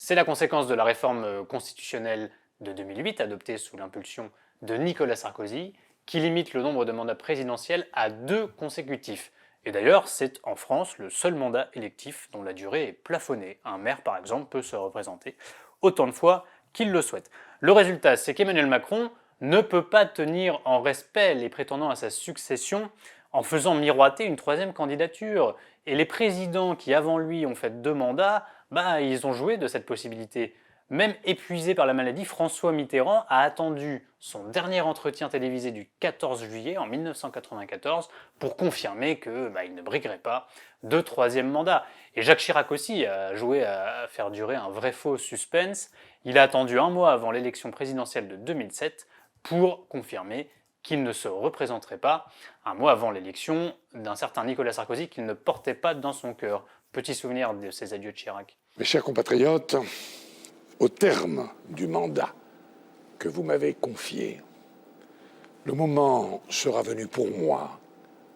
C'est la conséquence de la réforme constitutionnelle de 2008, adoptée sous l'impulsion de Nicolas Sarkozy, qui limite le nombre de mandats présidentiels à 2 consécutifs. Et d'ailleurs, c'est en France le seul mandat électif dont la durée est plafonnée. Un maire, par exemple, peut se représenter autant de fois qu'il le souhaite. Le résultat, c'est qu'Emmanuel Macron ne peut pas tenir en respect les prétendants à sa succession en faisant miroiter une 3e candidature. Et les présidents qui, avant lui, ont fait 2 mandats, ils ont joué de cette possibilité. Même épuisé par la maladie, François Mitterrand a attendu son dernier entretien télévisé du 14 juillet en 1994 pour confirmer qu'il ne briguerait pas de 3e mandat. Et Jacques Chirac aussi a joué à faire durer un vrai faux suspense. Il a attendu 1 mois avant l'élection présidentielle de 2007 pour confirmer qu'il ne se représenterait pas, 1 mois avant l'élection d'un certain Nicolas Sarkozy qu'il ne portait pas dans son cœur. Petit souvenir de ces adieux de Chirac. Mes chers compatriotes, au terme du mandat que vous m'avez confié, le moment sera venu pour moi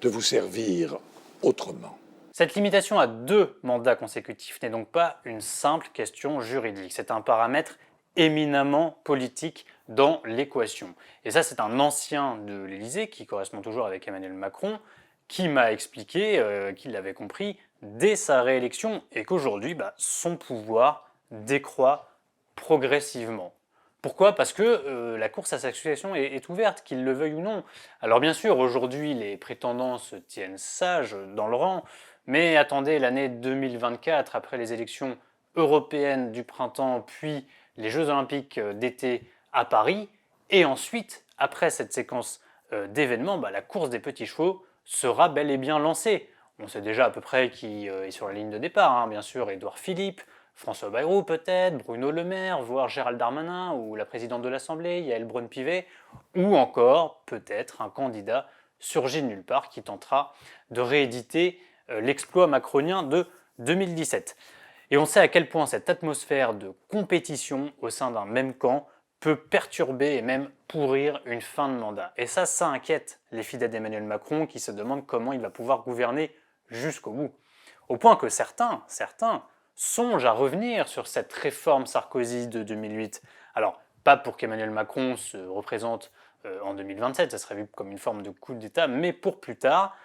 de vous servir autrement. Cette limitation à 2 mandats consécutifs n'est donc pas une simple question juridique, c'est un paramètre éminemment politique dans l'équation. Et ça, c'est un ancien de l'Élysée, qui correspond toujours avec Emmanuel Macron, qui m'a expliqué qu'il l'avait compris dès sa réélection et qu'aujourd'hui, son pouvoir décroît progressivement. Pourquoi? Parce que la course à sa succession est ouverte, qu'il le veuille ou non. Alors bien sûr, aujourd'hui, les prétendants se tiennent sages dans le rang, mais attendez l'année 2024, après les élections européennes du printemps, puis les Jeux Olympiques d'été à Paris, et ensuite, après cette séquence d'événements, la course des petits chevaux sera bel et bien lancée. On sait déjà à peu près qui est sur la ligne de départ, bien sûr, Édouard Philippe, François Bayrou peut-être, Bruno Le Maire, voire Gérald Darmanin, ou la présidente de l'Assemblée, Yaël Braun-Pivet, ou encore peut-être un candidat surgi de nulle part qui tentera de rééditer l'exploit macronien de 2017. Et on sait à quel point cette atmosphère de compétition au sein d'un même camp peut perturber et même pourrir une fin de mandat. Et ça inquiète les fidèles d'Emmanuel Macron qui se demandent comment il va pouvoir gouverner jusqu'au bout. Au point que certains songent à revenir sur cette réforme Sarkozy de 2008. Alors, pas pour qu'Emmanuel Macron se représente en 2027, ça serait vu comme une forme de coup d'État, mais pour plus tard.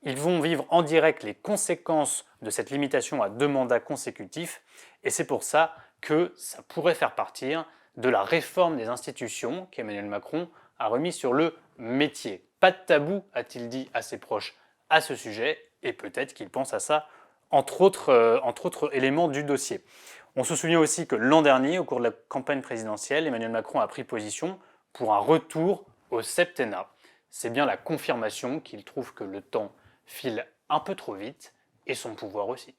Ils vont vivre en direct les conséquences de cette limitation à 2 mandats consécutifs, et c'est pour ça que ça pourrait faire partir de la réforme des institutions qu'Emmanuel Macron a remis sur le métier. Pas de tabou, a-t-il dit à ses proches à ce sujet, et peut-être qu'il pense à ça entre autres éléments du dossier. On se souvient aussi que l'an dernier, au cours de la campagne présidentielle, Emmanuel Macron a pris position pour un retour au septennat. C'est bien la confirmation qu'il trouve que le temps file un peu trop vite, et son pouvoir aussi.